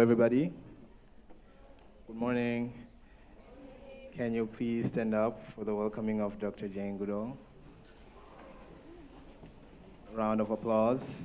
Everybody, good morning. Can you please stand up for the welcoming of Dr. Jane Goodall? A round of applause.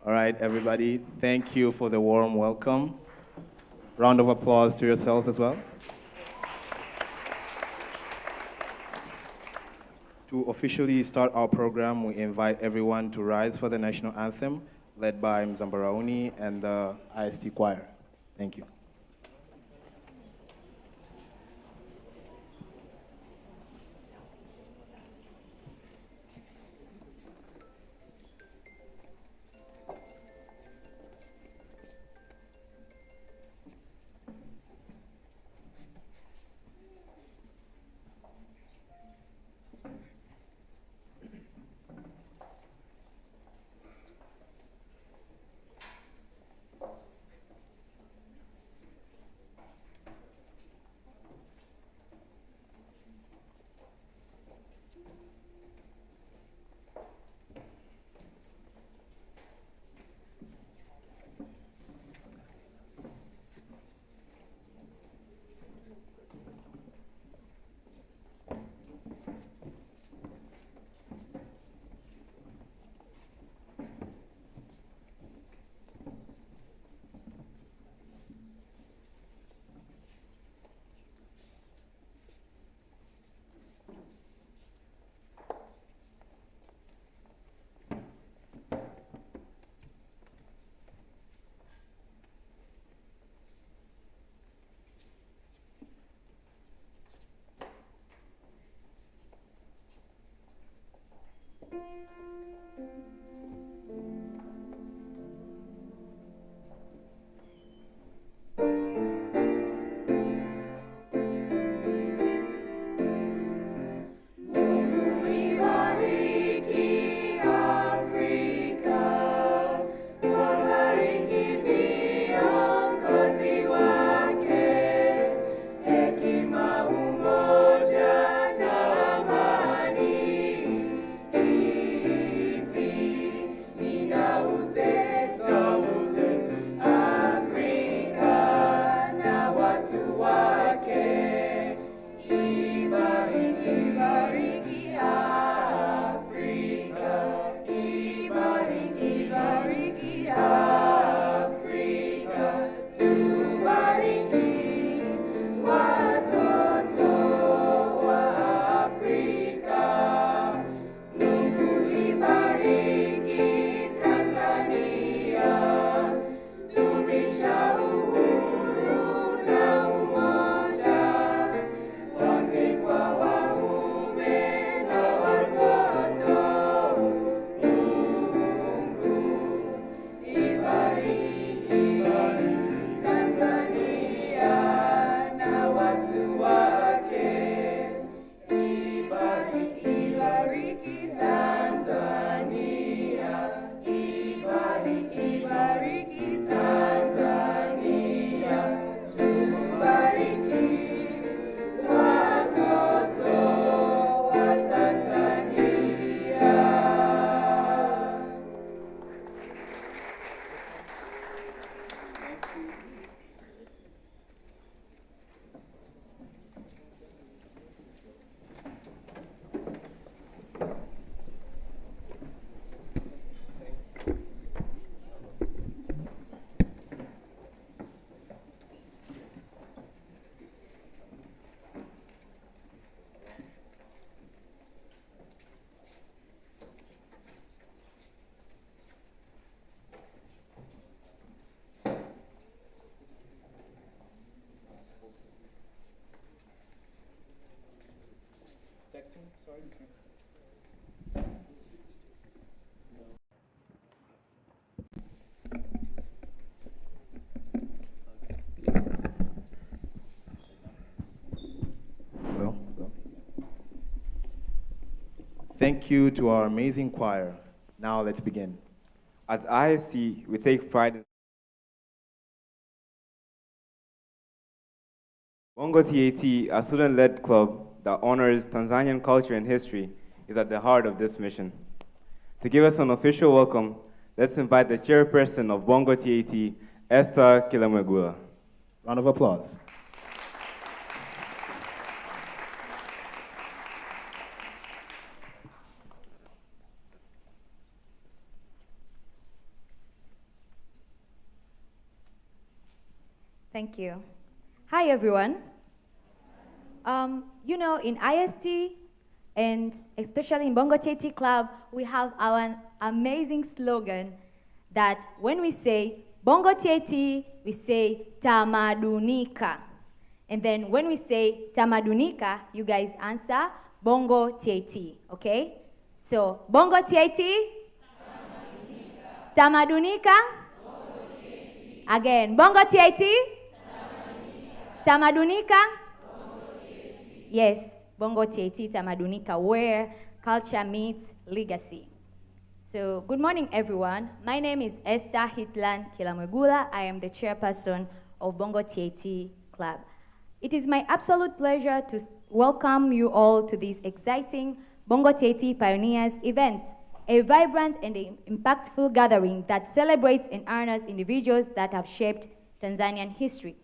All right, everybody, thank you for the warm welcome. Round of applause to yourselves as well. To officially start our program, we invite everyone to rise for the national anthem, led by Mzambarauni and the IST choir. Thank you. Hello? Hello? Thank you to our amazing choir. Now let's begin. At IST, we take pride in Bongo TAT, a student-led club that honors Tanzanian culture and history, is at the heart of this mission. To give us an official welcome, let's invite the chairperson of Bongo TAT, Esther Kilamwegula. Round of applause. Thank you. Hi, everyone. In IST, and especially in Bongo TAT Club, we have our amazing slogan that when we say Bongo TAT, we say Tamadunika. And then when we say Tamadunika, you guys answer Bongo TAT, okay? So, Bongo TAT? Tamadunika. Tamadunika? Bongo TAT. Again, Bongo TAT? Tamadunika? Yes, Bongo TAT Tamadunika, where culture meets legacy. So, good morning, everyone. My name is Esther Hitlan Kilamwegula. I am the chairperson of Bongo TAT Club. It is my absolute pleasure to welcome you all to this exciting Bongo TAT Pioneers event, a vibrant and impactful gathering that celebrates and honors individuals that have shaped Tanzanian history,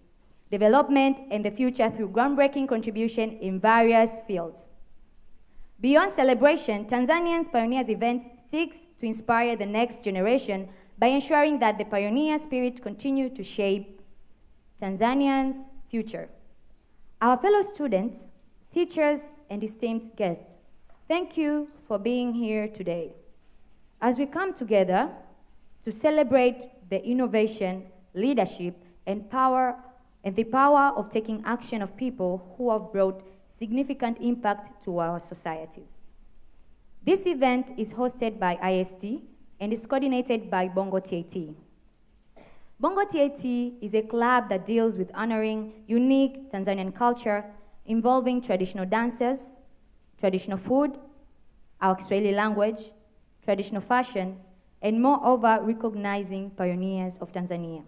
development, and the future through groundbreaking contribution in various fields. Beyond celebration, Tanzania's Pioneers event seeks to inspire the next generation by ensuring that the pioneer spirit continue to shape Tanzania's future. Our fellow students, teachers, and esteemed guests, thank you for being here today. As we come together to celebrate the innovation, leadership, and the power of taking action of people who have brought significant impact to our societies. This event is hosted by IST and is coordinated by Bongo TAT. Bongo TAT is a club that deals with honoring unique Tanzanian culture involving traditional dances, traditional food, our Kiswahili language, traditional fashion, and moreover recognizing pioneers of Tanzania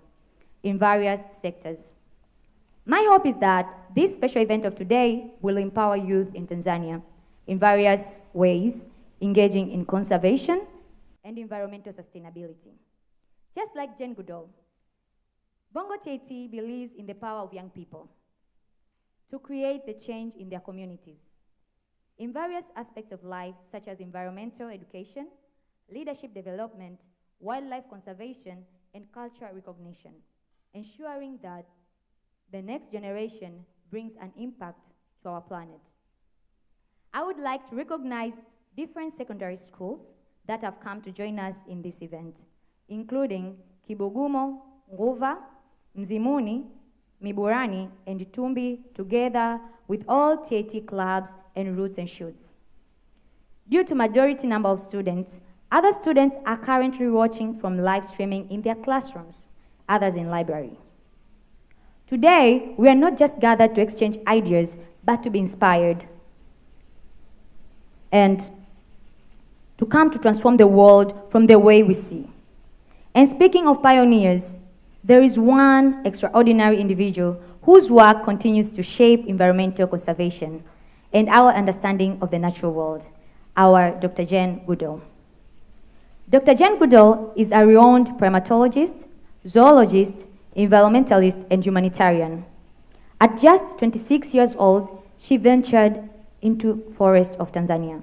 in various sectors. My hope is that this special event of today will empower youth in Tanzania in various ways, engaging in conservation and environmental sustainability. Just like Jane Goodall, Bongo TAT believes in the power of young people to create the change in their communities in various aspects of life, such as environmental education, leadership development, wildlife conservation, and cultural recognition, ensuring that the next generation brings an impact to our planet. I would like to recognize different secondary schools that have come to join us in this event, including Kibugumo, Nguva, Mzimuni, Miburani, and Tumbi, together with all TAT clubs and roots and shoots. Due to majority number of students, other students are currently watching from live streaming in their classrooms, others in library. Today, we are not just gathered to exchange ideas, but to be inspired and to come to transform the world from the way we see. And speaking of pioneers, there is one extraordinary individual whose work continues to shape environmental conservation and our understanding of the natural world, our Dr. Jane Goodall. Dr. Jane Goodall is a renowned primatologist, zoologist, environmentalist, and humanitarian. At just 26 years old, she ventured into forests of Tanzania.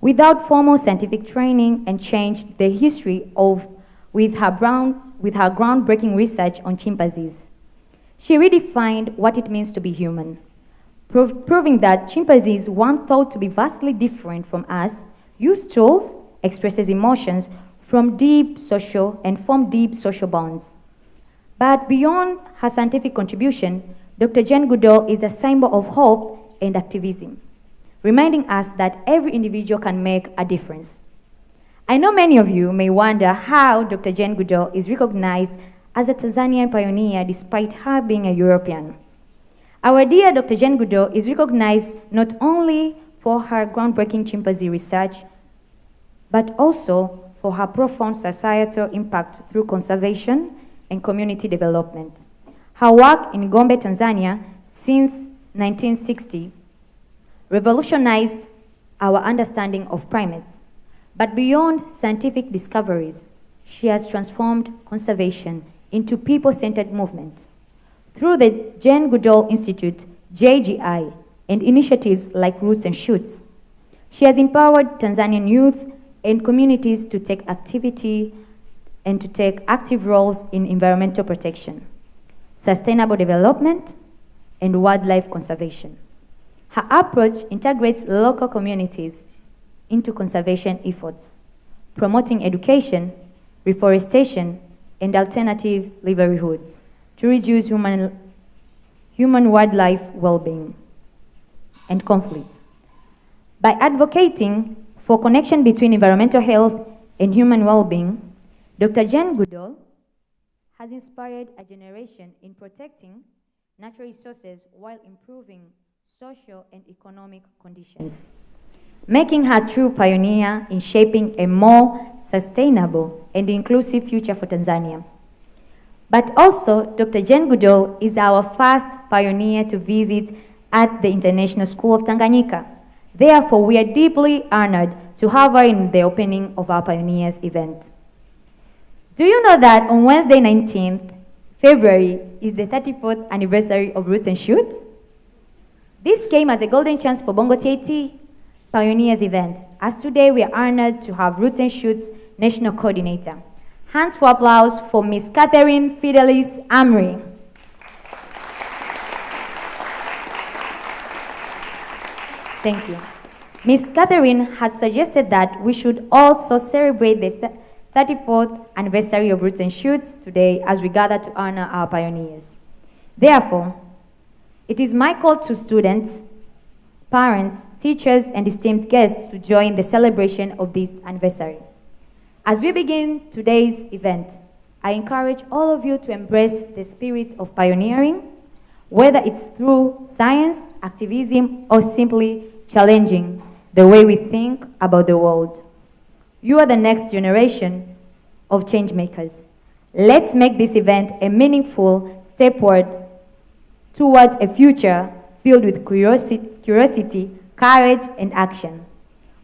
Without formal scientific training, and changed the history with her groundbreaking research on chimpanzees. She redefined what it means to be human, proving that chimpanzees, once thought to be vastly different from us, use tools, expresses emotions, form deep social bonds. But beyond her scientific contribution, Dr. Jane Goodall is a symbol of hope and activism, reminding us that every individual can make a difference. I know many of you may wonder how Dr. Jane Goodall is recognized as a Tanzanian pioneer despite her being a European. Our dear Dr. Jane Goodall is recognized not only for her groundbreaking chimpanzee research, but also for her profound societal impact through conservation and community development. Her work in Gombe, Tanzania, since 1960, revolutionized our understanding of primates. But beyond scientific discoveries, she has transformed conservation into people-centered movement. Through the Jane Goodall Institute, JGI, and initiatives like Roots and Shoots, she has empowered Tanzanian youth and communities to take active roles in environmental protection, sustainable development, and wildlife conservation. Her approach integrates local communities into conservation efforts, promoting education, reforestation, and alternative livelihoods to reduce human-wildlife well-being and conflict. By advocating for connection between environmental health and human well-being, Dr. Jane Goodall has inspired a generation in protecting natural resources while improving social and economic conditions, making her a true pioneer in shaping a more sustainable and inclusive future for Tanzania. But also, Dr. Jane Goodall is our first pioneer to visit at the International School of Tanganyika. Therefore, we are deeply honored to have her in the opening of our Pioneers event. Do you know that on Wednesday, 19th February is the 34th anniversary of Roots and Shoots? This came as a golden chance for Bongo TAT Pioneers event, as today we are honored to have Roots and Shoots National Coordinator. Hands for applause for Ms. Catherine Fidelis Amri. Thank you. Ms. Catherine has suggested that we should also celebrate the 34th anniversary of Roots and Shoots today as we gather to honor our pioneers. Therefore, it is my call to students, parents, teachers, and esteemed guests to join the celebration of this anniversary. As we begin today's event, I encourage all of you to embrace the spirit of pioneering, whether it's through science, activism, or simply challenging the way we think about the world. You are the next generation of change makers. Let's make this event a meaningful step towards a future filled with curiosity, courage, and action.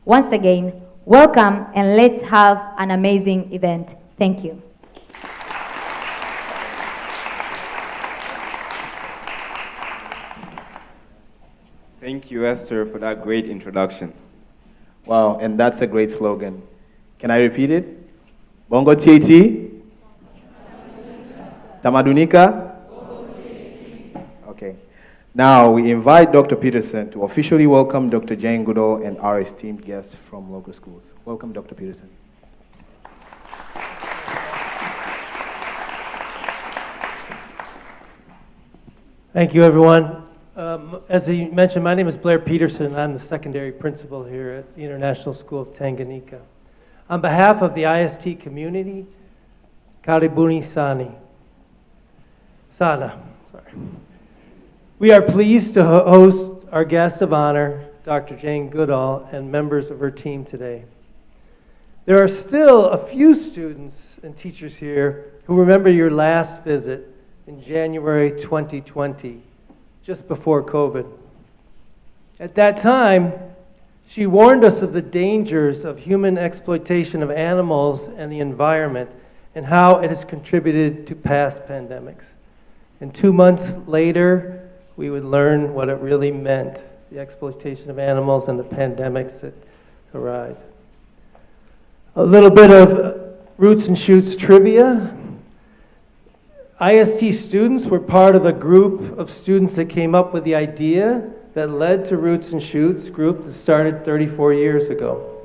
Once again, welcome, and let's have an amazing event. Thank you. Thank you, Esther, for that great introduction. Wow, and that's a great slogan. Can I repeat it? Bongo TAT? Tamadunika? Okay. Now we invite Dr. Peterson to officially welcome Dr. Jane Goodall and our esteemed guests from local schools. Welcome, Dr. Peterson. Thank you, everyone. As he mentioned, my name is Blair Peterson. I'm the secondary principal here at the International School of Tanganyika. On behalf of the IST community, Karibuni Sana. We are pleased to host our guest of honor, Dr. Jane Goodall, and members of her team today. There are still a few students and teachers here who remember your last visit in January 2020, just before COVID. At that time, she warned us of the dangers of human exploitation of animals and the environment and how it has contributed to past pandemics. And 2 months later, we would learn what it really meant, the exploitation of animals and the pandemics that arrived. A little bit of Roots and Shoots trivia. IST students were part of a group of students that came up with the idea that led to Roots and Shoots group that started 34 years ago.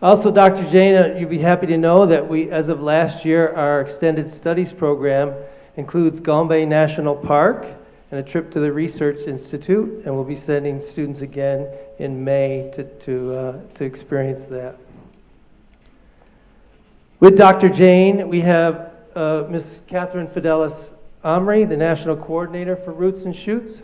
Also, Dr. Jane, you'd be happy to know that we, as of last year, our extended studies program includes Gombe National Park and a trip to the Research Institute, and we'll be sending students again in May to experience that. With Dr. Jane, we have Ms. Catherine Fidelis Omri, the National Coordinator for Roots and Shoots.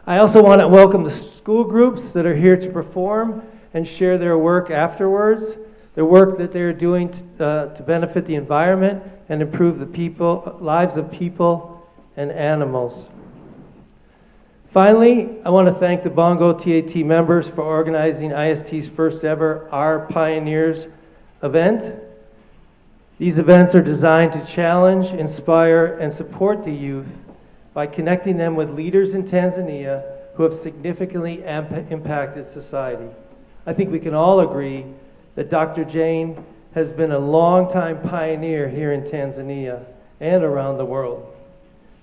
I also want to welcome the school groups that are here to perform and share their work afterwards, the work that they're doing to benefit the environment and improve the lives of people and animals. Finally, I want to thank the Bongo TAT members for organizing IST's first ever Our Pioneers event. These events are designed to challenge, inspire, and support the youth by connecting them with leaders in Tanzania who have significantly impacted society. I think we can all agree that Dr. Jane has been a long-time pioneer here in Tanzania and around the world.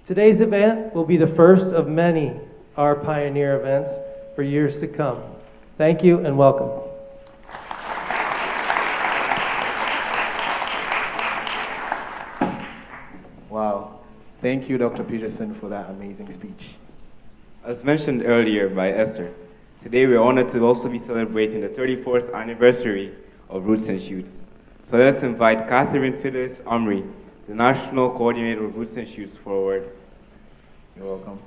Today's event will be the first of many Our Pioneer events for years to come. Thank you and welcome. Wow. Thank you, Dr. Peterson, for that amazing speech. As mentioned earlier by Esther, today we're honored to also be celebrating the 34th anniversary of Roots and Shoots. So let us invite Catherine Fidelis Omri, the National Coordinator of Roots and Shoots, forward. You're welcome.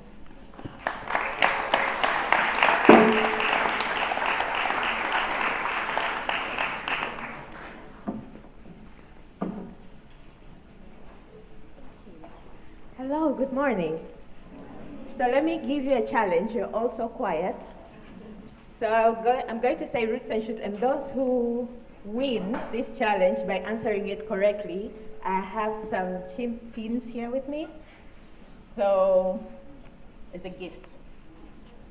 Hello, good morning. So let me give you a challenge. You're all so quiet. So I'm going to say Roots and Shoots, and those who win this challenge by answering it correctly, I have some chimp pins here with me. So it's a gift.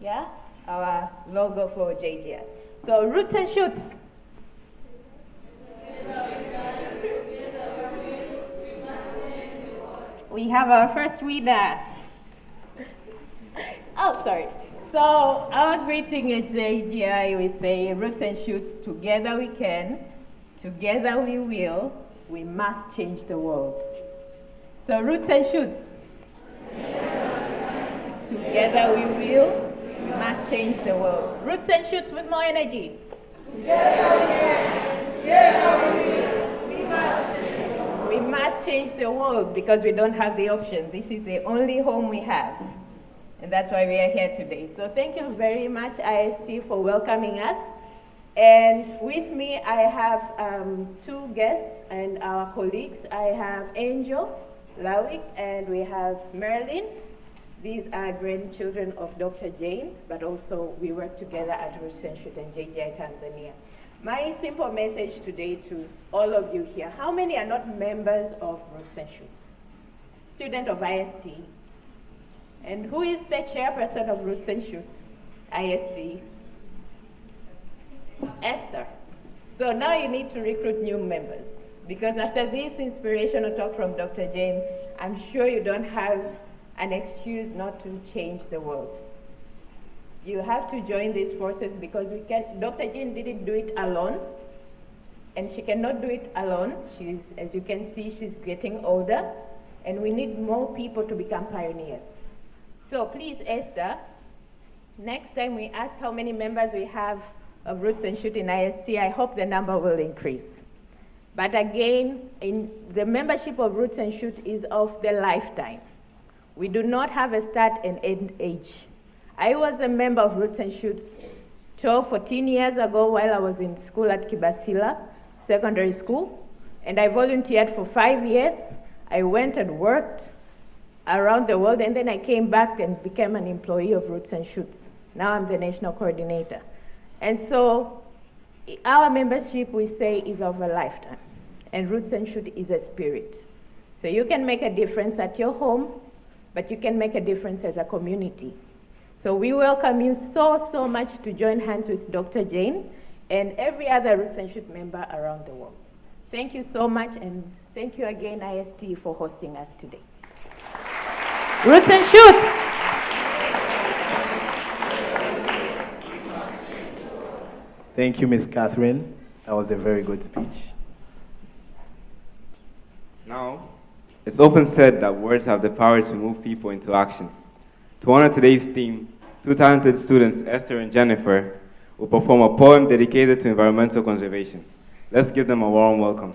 Yeah? Our logo for JGI. So Roots and Shoots. We have our first winner. Oh, sorry. So our greeting at JGI, we say, Roots and Shoots, together we can, together we will, we must change the world. So Roots and Shoots. Together we will, we must change the world. Roots and Shoots with more energy. Together we can, together we will, we must change the world. We must change the world because we don't have the option. This is the only home we have. And that's why we are here today. So thank you very much, IST, for welcoming us. And with me, I have two guests and our colleagues. I have Angel Lawick and we have Marilyn. These are grandchildren of Dr. Jane, but also we work together at Roots and Shoots and JGI Tanzania. My simple message today to all of you here, how many are not members of Roots and Shoots? Student of IST. And who is the chairperson of Roots and Shoots? IST. Esther. So now you need to recruit new members, because after this inspirational talk from Dr. Jane, I'm sure you don't have an excuse not to change the world. You have to join these forces because Dr. Jane didn't do it alone, and she cannot do it alone. As you can see, she's getting older, and we need more people to become pioneers. So please, Esther, next time we ask how many members we have of Roots and Shoots in IST, I hope the number will increase. But again, the membership of Roots and Shoots is of the lifetime. We do not have a start and end age. I was a member of Roots and Shoots 14 years ago while I was in school at Kibasila Secondary School, and I volunteered for 5 years. I went and worked around the world, and then I came back and became an employee of Roots and Shoots. Now I'm the national coordinator. And so our membership, we say, is of a lifetime, and Roots and Shoots is a spirit. So you can make a difference at your home, but you can make a difference as a community. So we welcome you so much to join hands with Dr. Jane and every other Roots and Shoots member around the world. Thank you so much, and thank you again, IST, for hosting us today. Roots and Shoots. Thank you, Ms. Catherine. That was a very good speech. Now, it's often said that words have the power to move people into action. To honor today's theme, two talented students, Esther and Jennifer, will perform a poem dedicated to environmental conservation. Let's give them a warm welcome.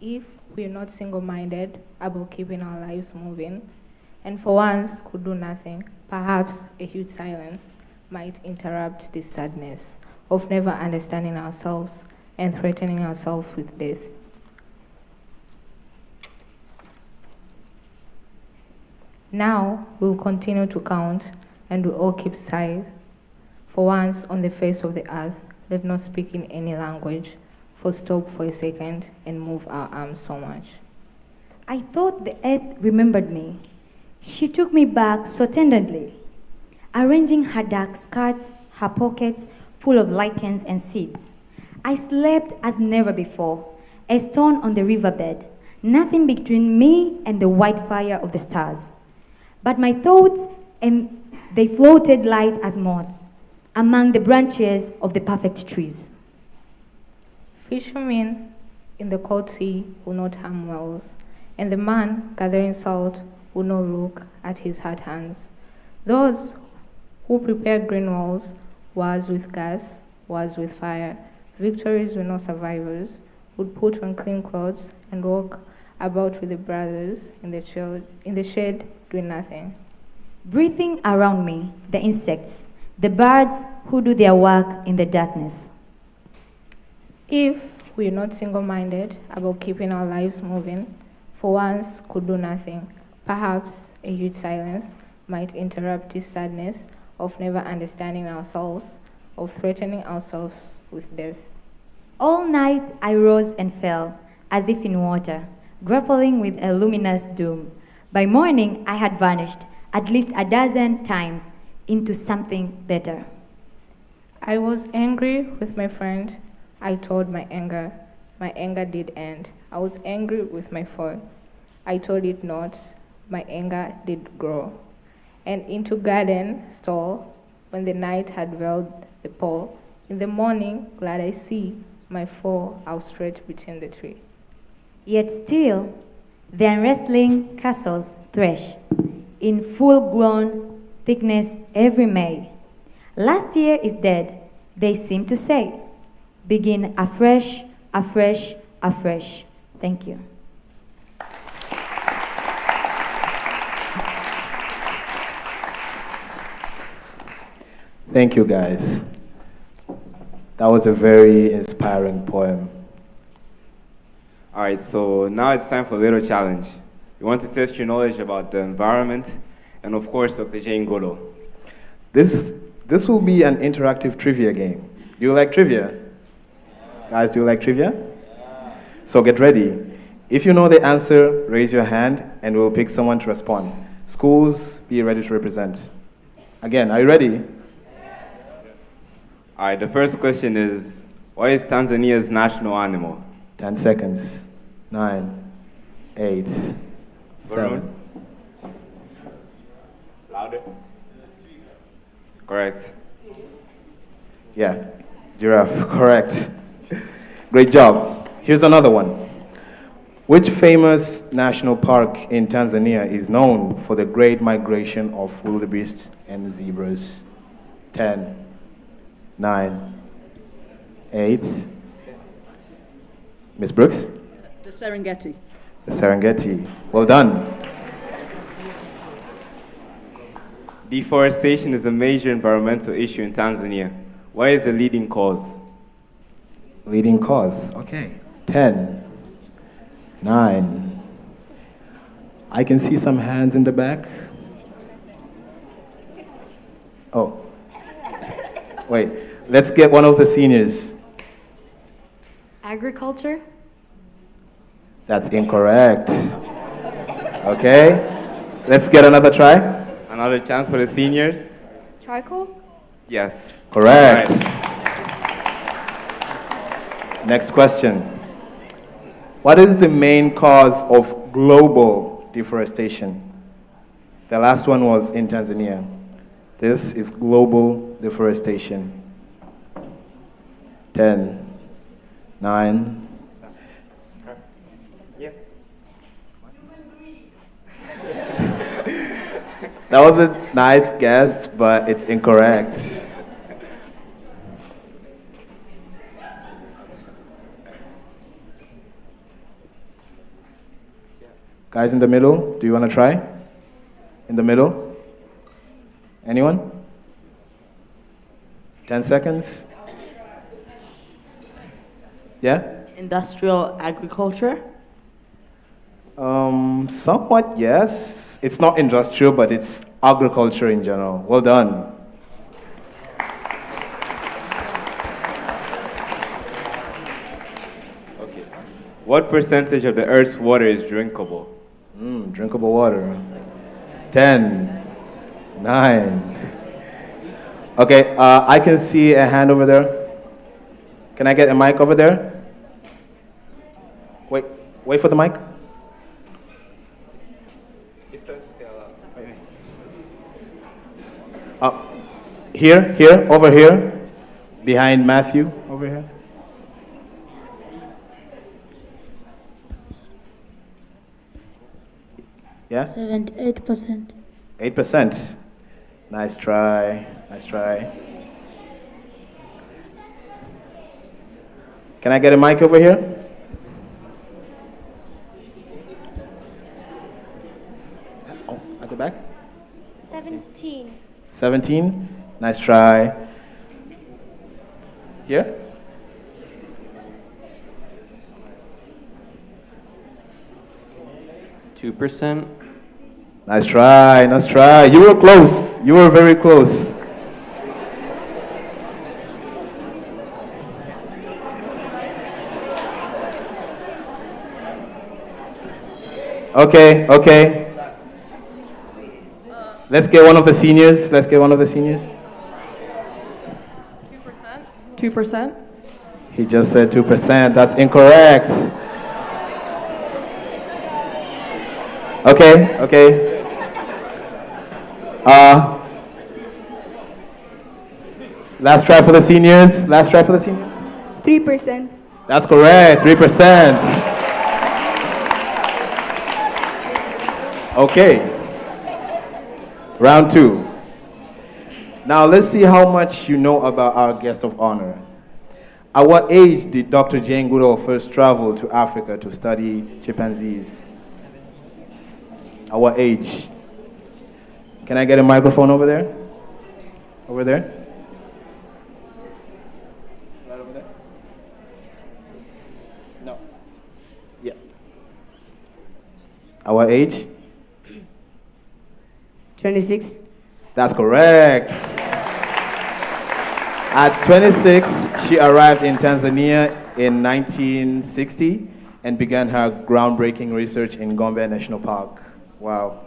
If we're not single-minded about keeping our lives moving, and for once could do nothing, perhaps a huge silence might interrupt this sadness of never understanding ourselves and threatening ourselves with death. Now we'll continue to count and we'll all keep silent. For once on the face of the earth, let not speak in any language, for stop for a second and move our arms so much. I thought the earth remembered me. She took me back so tenderly, arranging her dark skirts, her pockets full of lichens and seeds. I slept as never before, a stone on the riverbed, nothing between me and the white fire of the stars. But my thoughts, and they floated light as moth among the branches of the perfect trees. Fishermen in the cold sea will not harm whales, and the man gathering salt will not look at his hard hands. Those who prepare green walls, wars with gas, wars with fire, victories with no survivors, would put on clean clothes and walk about with the brothers in the shade doing nothing. Breathing around me, the insects, the birds who do their work in the darkness. If we're not single-minded about keeping our lives moving, for once could do nothing, perhaps a huge silence might interrupt this sadness of never understanding ourselves, of threatening ourselves with death. All night I rose and fell, as if in water, grappling with a luminous doom. By morning I had vanished at least a dozen times into something better. I was angry with my friend. I told my anger. My anger did end. I was angry with my foe. I told it not. My anger did grow. And into garden stole, when the night had veiled the pole, in the morning glad I see my foe outstretched between the tree. Yet still, the unwrestling castles thresh in full-grown thickness every May. Last year is dead, they seem to say. Begin afresh, afresh, afresh. Thank you. Thank you, guys. That was a very inspiring poem. All right, so now it's time for a little challenge. We want to test your knowledge about the environment and, of course, Dr. Jane Goodall. This will be an interactive trivia game. Do you like trivia? Guys, do you like trivia? So get ready. If you know the answer, raise your hand and we'll pick someone to respond. Schools, be ready to represent. Again, are you ready? All right, the first question is, what is Tanzania's national animal? 10 seconds. 9, 8, 7. Louder. Correct. Yeah, giraffe, correct. Great job. Here's another one. Which famous national park in Tanzania is known for the great migration of wildebeests and zebras? 10, 9, 8. Miss Brooks? The Serengeti. The Serengeti. Well done. Deforestation is a major environmental issue in Tanzania. What is the leading cause? Leading cause. Okay. 10, 9. I can see some hands in the back. Oh. Wait. Let's get one of the seniors. Agriculture. That's incorrect. Okay. Let's get another try. Another chance for the seniors? Charcoal. Yes. Correct. All right. Next question. What is the main cause of global deforestation? The last one was in Tanzania. This is global deforestation. 10, 9. That was a nice guess, but it's incorrect. Guys in the middle, do you want to try? In the middle? Anyone? 10 seconds? Yeah? Industrial agriculture? Somewhat, yes. It's not industrial, but it's agriculture in general. Well done. Okay. What percentage of the Earth's water is drinkable? Drinkable water. 10, 9. Okay, I can see a hand over there. Can I get a mic over there? Wait for the mic. Here, over here, behind Matthew, over here. Yeah? 78%. 8%. Nice try, nice try. Can I get a mic over here? Oh, at the back? 17. 17. Nice try. Here? %. Nice try, nice try. You were close. You were very close. Okay. Let's get one of the seniors. 2%. He just said 2%. That's incorrect. Okay. Last try for the seniors. 3%. That's correct. 3%. Okay. Round 2. Now let's see how much you know about our guest of honor. At what age did Dr. Jane Goodall first travel to Africa to study chimpanzees? At what age? Can I get a microphone over there? Over there? Right over there? No. Yeah. At what age? 26. That's correct. At 26, she arrived in Tanzania in 1960 and began her groundbreaking research in Gombe National Park. Wow.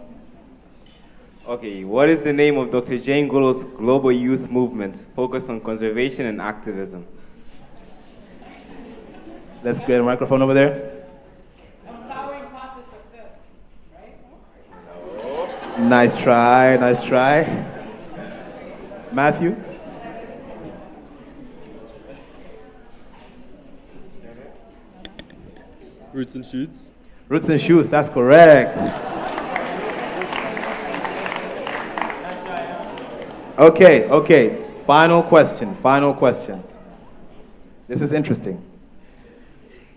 Okay, what is the name of Dr. Jane Goodall's global youth movement focused on conservation and activism? Let's get a microphone over there. Empowering path to success, right? Nice try. Matthew? Roots and shoots. Roots and shoots, that's correct. Okay. Final question. This is interesting.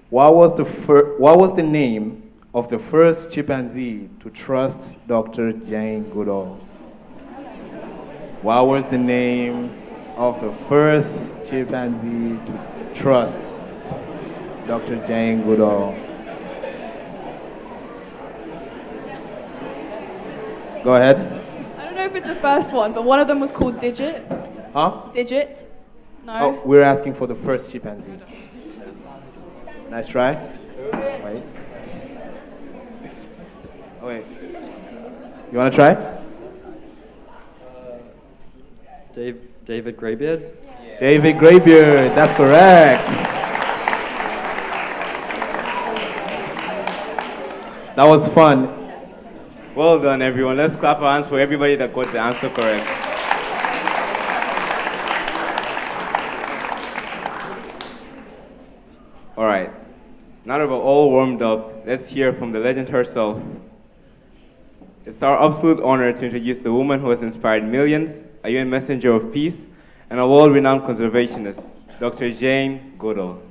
What was the name of the first chimpanzee to trust Dr. Jane Goodall? What was the name of the first chimpanzee to trust Dr. Jane Goodall? Go ahead. I don't know if it's the first one, but one of them was called Digit. Huh? Digit? No? Oh, we're asking for the first chimpanzee. Nice try. Wait. Oh, wait. You want to try? David Greybeard. David Greybeard, that's correct. That was fun. Well done, everyone. Let's clap our hands for everybody that got the answer correct. All right. Now that we're all warmed up, let's hear from the legend herself. It's our absolute honor to introduce the woman who has inspired millions, a UN messenger of peace, and a world-renowned conservationist, Dr. Jane Goodall.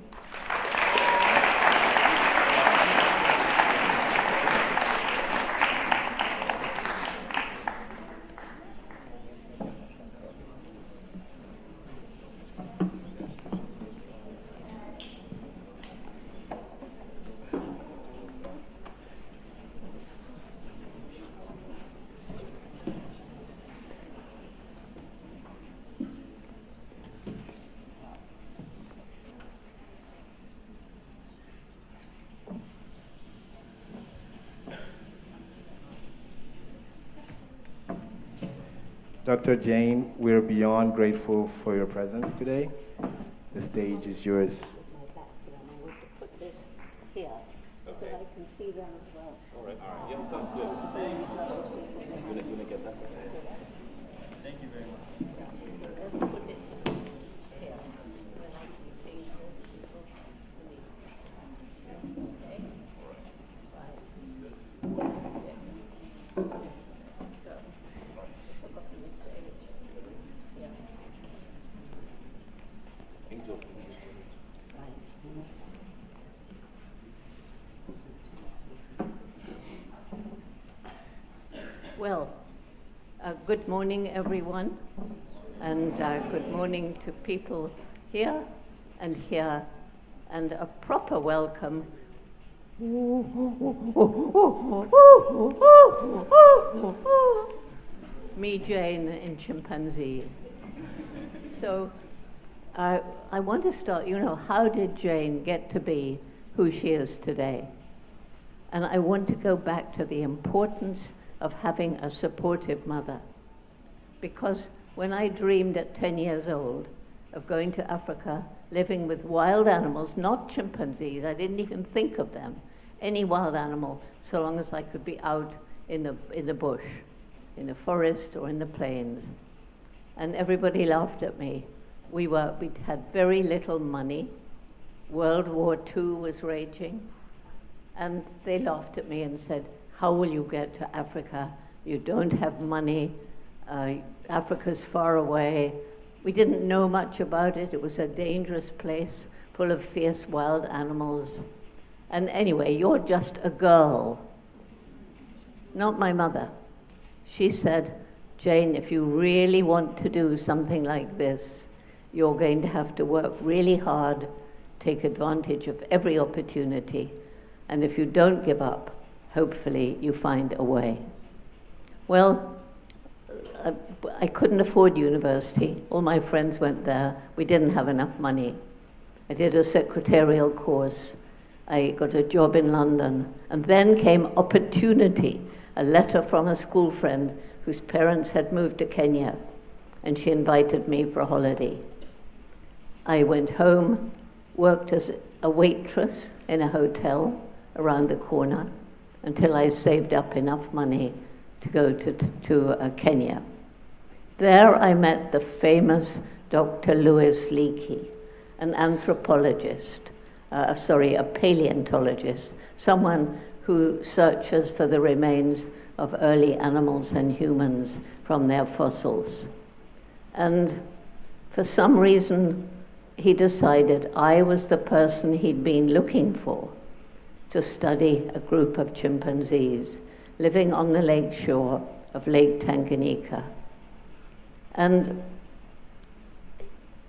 Dr. Jane, we're beyond grateful for your presence today. The stage is yours. Put this here, so that I can see them as well. All right. Yeah, sounds good. You're gonna get that. Thank you very much. Put it here, then I can see the people. Okay? Right. So, look up on the stage. Yeah. Angel. Right. Well, good morning, everyone, and good morning to people here, and a proper welcome. Me, Jane, in chimpanzee. So, I want to start, how did Jane get to be who she is today? And I want to go back to the importance of having a supportive mother. Because when I dreamed at 10 years old of going to Africa, living with wild animals, not chimpanzees, I didn't even think of them, any wild animal, so long as I could be out in the bush, in the forest or in the plains. And everybody laughed at me. We had very little money. World War II was raging. And they laughed at me and said, how will you get to Africa? You don't have money. Africa's far away. We didn't know much about it. It was a dangerous place full of fierce wild animals. And anyway, you're just a girl. Not my mother. She said, Jane, if you really want to do something like this, you're going to have to work really hard, take advantage of every opportunity, and if you don't give up, hopefully you find a way. Well, I couldn't afford university. All my friends went there. We didn't have enough money. I did a secretarial course. I got a job in London. And then came opportunity, a letter from a school friend whose parents had moved to Kenya, and she invited me for a holiday. I went home, worked as a waitress in a hotel around the corner until I saved up enough money to go to Kenya. There I met the famous Dr. Louis Leakey, an anthropologist, a paleontologist, someone who searches for the remains of early animals and humans from their fossils. And for some reason, he decided I was the person he'd been looking for to study a group of chimpanzees living on the lake shore of Lake Tanganyika. And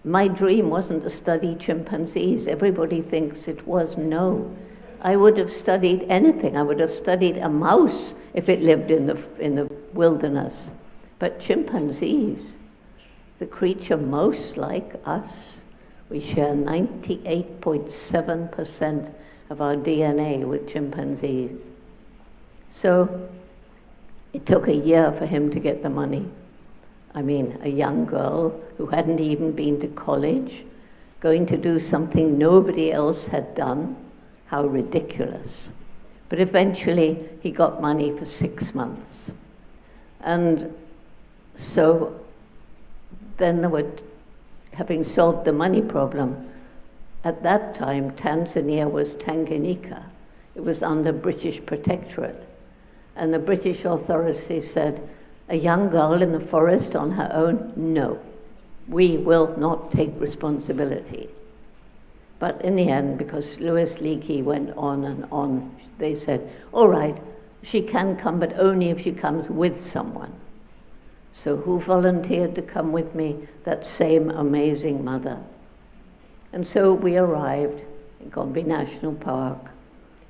my dream wasn't to study chimpanzees. Everybody thinks it was. No. I would have studied anything. I would have studied a mouse if it lived in the wilderness. But chimpanzees, the creature most like us, we share 98.7% of our DNA with chimpanzees. So it took a year for him to get the money. I mean, a young girl who hadn't even been to college, going to do something nobody else had done. How ridiculous. But eventually, he got money for 6 months. And so then having solved the money problem, at that time, Tanzania was Tanganyika. It was under British protectorate. And the British authorities said, a young girl in the forest on her own? No, we will not take responsibility. But in the end, because Louis Leakey went on and on, they said, all right, she can come, but only if she comes with someone. So who volunteered to come with me? That same amazing mother. And so we arrived in Gombe National Park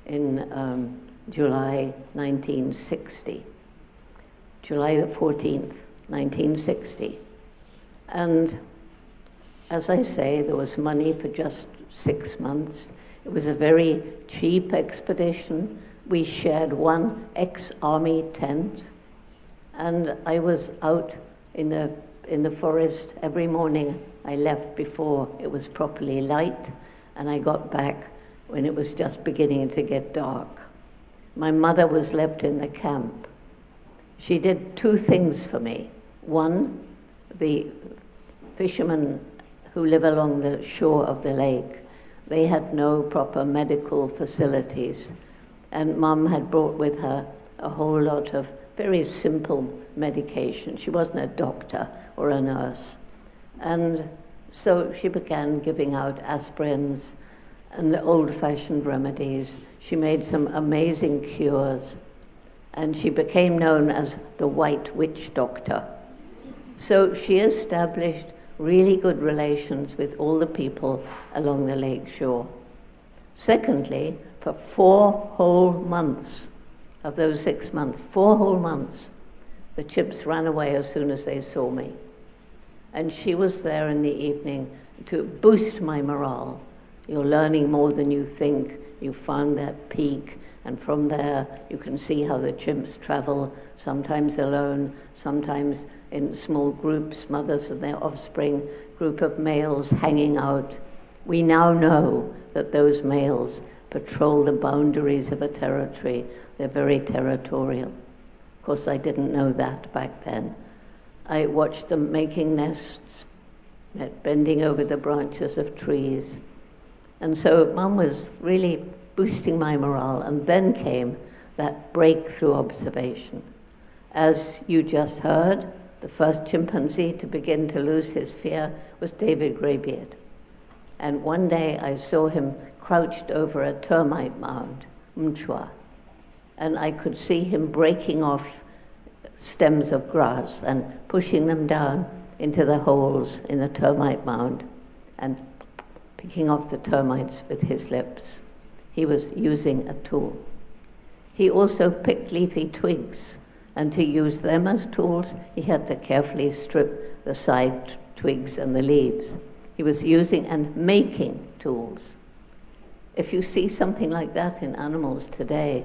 in July 1960. July the 14th, 1960. And as I say, there was money for just 6 months. It was a very cheap expedition. We shared one ex-army tent. And I was out in the forest every morning. I left before it was properly light, and I got back when it was just beginning to get dark. My mother was left in the camp. She did 2 things for me. One, the fishermen who live along the shore of the lake, they had no proper medical facilities. And Mum had brought with her a whole lot of very simple medication. She wasn't a doctor or a nurse. And so she began giving out aspirins and old-fashioned remedies. She made some amazing cures, and she became known as the White Witch Doctor. So she established really good relations with all the people along the lake shore. Secondly, for 4 whole months of those 6 months, 4 whole months, the chimps ran away as soon as they saw me. And she was there in the evening to boost my morale. You're learning more than you think. You found that peak, and from there you can see how the chimps travel, sometimes alone, sometimes in small groups, mothers and their offspring, group of males hanging out. We now know that those males patrol the boundaries of a territory. They're very territorial. Of course, I didn't know that back then. I watched them making nests, bending over the branches of trees. And so Mum was really boosting my morale, and then came that breakthrough observation. As you just heard, the first chimpanzee to begin to lose his fear was David Greybeard. And one day I saw him crouched over a termite mound, mchwa, and I could see him breaking off stems of grass and pushing them down into the holes in the termite mound and picking off the termites with his lips. He was using a tool. He also picked leafy twigs, and to use them as tools, he had to carefully strip the side twigs and the leaves. He was using and making tools. If you see something like that in animals today,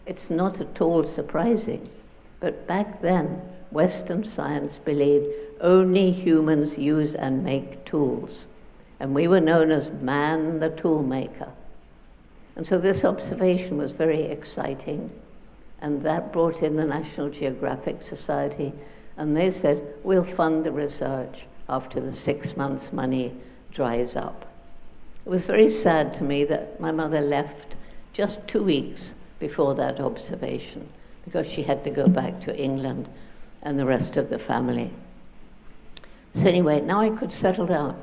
it's not at all surprising. But back then, Western science believed only humans use and make tools. And we were known as man the tool maker. And so this observation was very exciting. And that brought in the National Geographic Society. And they said, we'll fund the research after the 6 months' money dries up. It was very sad to me that my mother left just 2 weeks before that observation, because she had to go back to England and the rest of the family. So anyway, now I could settle down.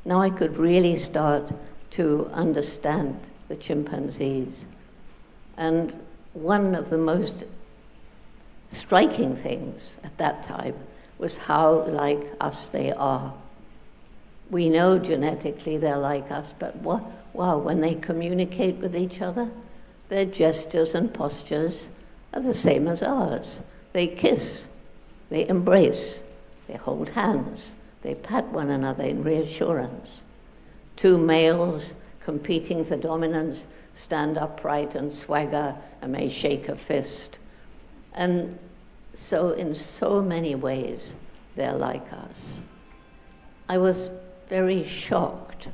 Now I could really start to understand the chimpanzees. And one of the most striking things at that time was how like us they are. We know genetically they're like us, but wow, when they communicate with each other, their gestures and postures are the same as ours. They kiss, they embrace, they hold hands, they pat one another in reassurance. 2 males competing for dominance stand upright and swagger and may shake a fist. And so in so many ways, they're like us. I was very shocked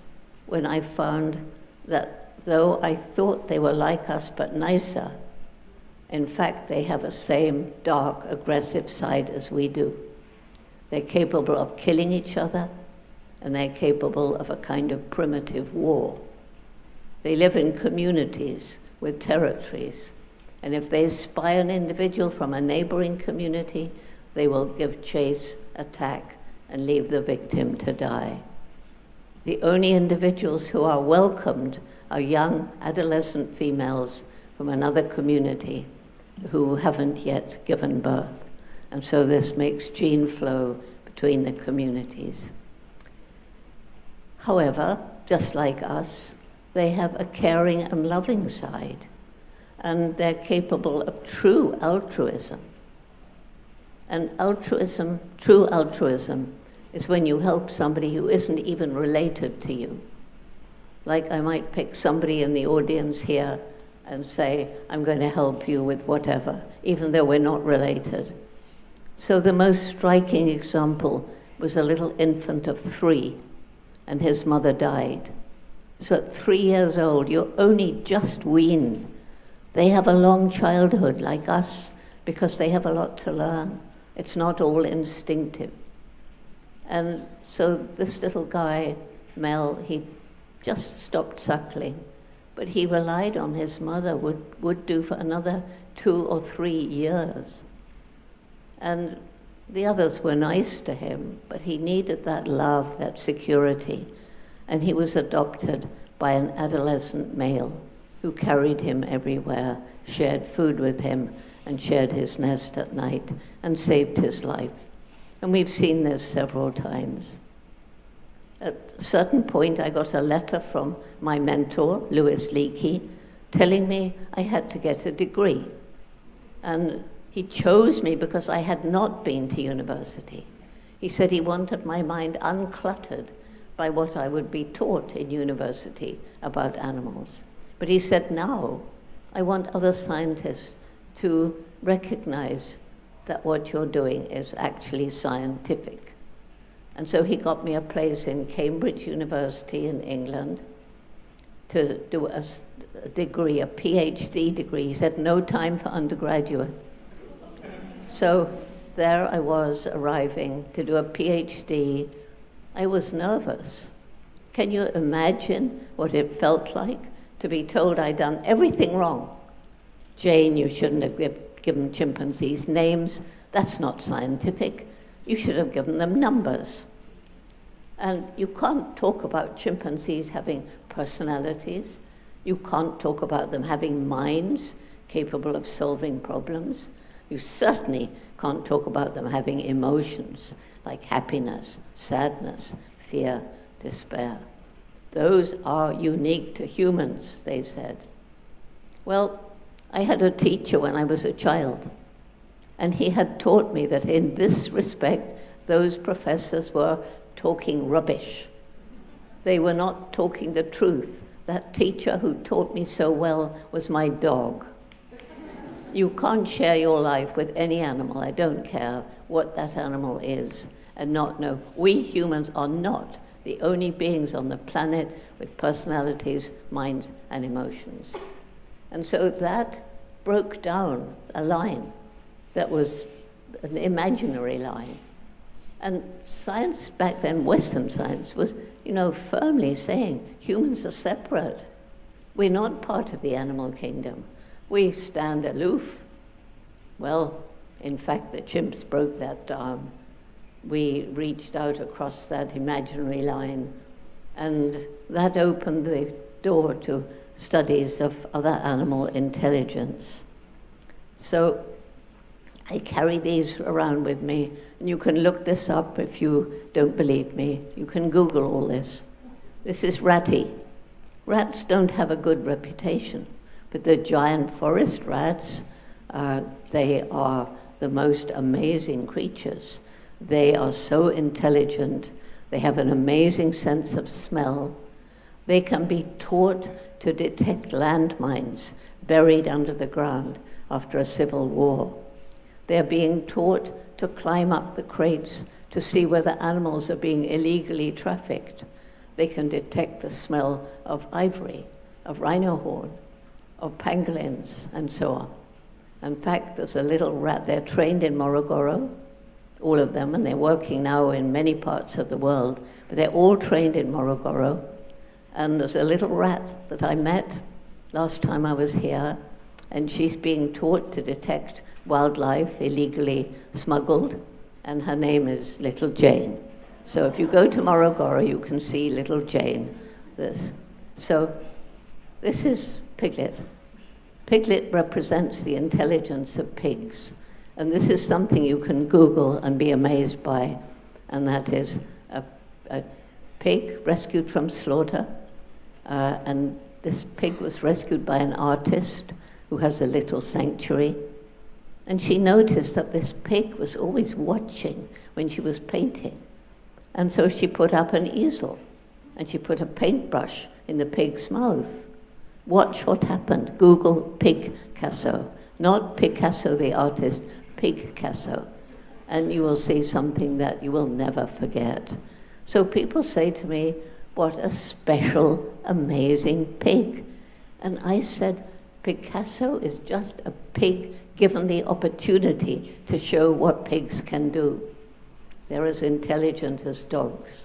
when I found that though I thought they were like us but nicer, In fact, they have a same dark, aggressive side as we do. They're capable of killing each other, and they're capable of a kind of primitive war. They live in communities with territories, and if they spy an individual from a neighboring community, they will give chase, attack, and leave the victim to die. The only individuals who are welcomed are young adolescent females from another community who haven't yet given birth. And so this makes gene flow between the communities. However, just like us, they have a caring and loving side, and they're capable of true altruism. And altruism, true altruism, is when you help somebody who isn't even related to you. Like I might pick somebody in the audience here and say, I'm going to help you with whatever, even though we're not related. So the most striking example was a little infant of 3, and his mother died. So at 3 years old, you're only just weaned. They have a long childhood like us because they have a lot to learn. It's not all instinctive. And so this little guy, Mel, he just stopped suckling, but he relied on his mother, would do for another 2 or 3 years. And the others were nice to him, but he needed that love, that security. And he was adopted by an adolescent male who carried him everywhere, shared food with him, and shared his nest at night, and saved his life. And we've seen this several times. At a certain point, I got a letter from my mentor, Louis Leakey, telling me I had to get a degree. And he chose me because I had not been to university. He said he wanted my mind uncluttered by what I would be taught in university about animals. But he said, now, I want other scientists to recognize that what you're doing is actually scientific. And so he got me a place in Cambridge University in England to do a degree, a PhD degree. He said, no time for undergraduate. So there I was arriving to do a PhD. I was nervous. Can you imagine what it felt like to be told I'd done everything wrong? Jane, you shouldn't have given chimpanzees names. That's not scientific. You should have given them numbers. And you can't talk about chimpanzees having personalities. You can't talk about them having minds capable of solving problems. You certainly can't talk about them having emotions like happiness, sadness, fear, despair. Those are unique to humans, they said. Well, I had a teacher when I was a child, and he had taught me that in this respect, those professors were talking rubbish. They were not talking the truth. That teacher who taught me so well was my dog. You can't share your life with any animal, I don't care what that animal is, and not know. We humans are not the only beings on the planet with personalities, minds, and emotions. And so that broke down a line that was an imaginary line. And science back then, Western science, was, firmly saying humans are separate. We're not part of the animal kingdom. We stand aloof. Well, in fact, the chimps broke that down. We reached out across that imaginary line, and that opened the door to studies of other animal intelligence. So I carry these around with me, and you can look this up if you don't believe me. You can Google all this. This is ratty. Rats don't have a good reputation, but the giant forest rats, they are the most amazing creatures. They are so intelligent. They have an amazing sense of smell. They can be taught to detect landmines buried under the ground after a civil war. They're being taught to climb up the crates to see whether animals are being illegally trafficked. They can detect the smell of ivory, of rhino horn, of pangolins, and so on. In fact, there's a little rat. They're trained in Morogoro, all of them, and they're working now in many parts of the world, but they're all trained in Morogoro. And there's a little rat that I met last time I was here, and she's being taught to detect wildlife illegally smuggled, and her name is Little Jane. So if you go to Morogoro, you can see Little Jane. So this is Piglet. Piglet represents the intelligence of pigs. And this is something you can Google and be amazed by. And that is a pig rescued from slaughter. And this pig was rescued by an artist who has a little sanctuary. And she noticed that this pig was always watching when she was painting. And so she put up an easel, and she put a paintbrush in the pig's mouth. Watch what happened. Google Picasso. Not Picasso the artist, Picasso. And you will see something that you will never forget. So people say to me, what a special, amazing pig. And I said, Picasso is just a pig given the opportunity to show what pigs can do. They're as intelligent as dogs.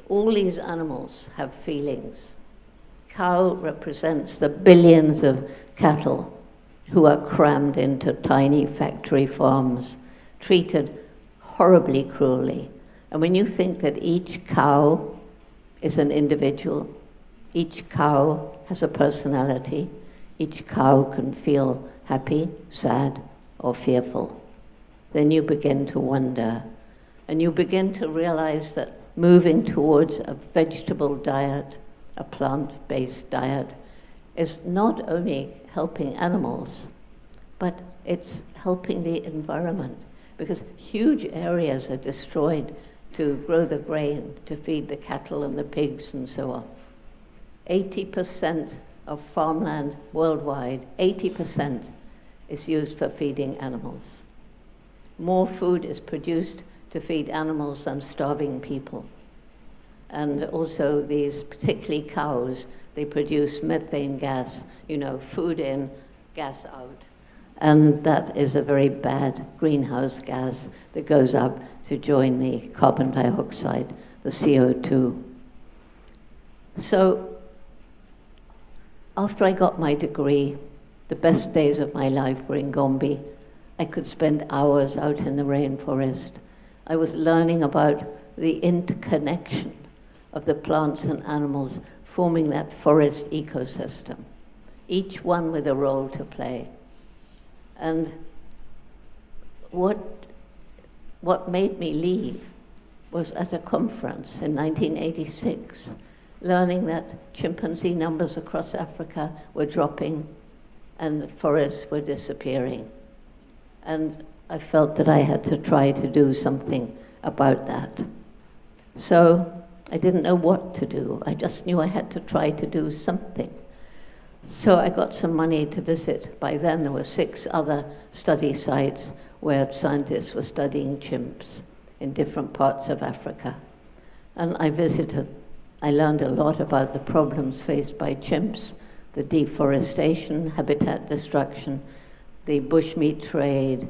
All these animals have feelings. Cow represents the billions of cattle who are crammed into tiny factory farms, treated horribly cruelly. And when you think that each cow is an individual, each cow has a personality, each cow can feel happy, sad, or fearful, then you begin to wonder, and you begin to realize that moving towards a vegetable diet, a plant-based diet, is not only helping animals, but it's helping the environment, because huge areas are destroyed to grow the grain, to feed the cattle and the pigs and so on. 80% of farmland worldwide, 80% is used for feeding animals. More food is produced to feed animals than starving people. And also these, particularly cows, they produce methane gas, food in, gas out. And that is a very bad greenhouse gas that goes up to join the carbon dioxide, the CO2. So after I got my degree, the best days of my life were in Gombe. I could spend hours out in the rainforest. I was learning about the interconnection of the plants and animals forming that forest ecosystem, each one with a role to play. And what made me leave was at a conference in 1986, learning that chimpanzee numbers across Africa were dropping and the forests were disappearing. And I felt that I had to try to do something about that. So I didn't know what to do. I just knew I had to try to do something. So I got some money to visit. By then there were 6 other study sites where scientists were studying chimps in different parts of Africa. And I visited. I learned a lot about the problems faced by chimps, the deforestation, habitat destruction, the bushmeat trade,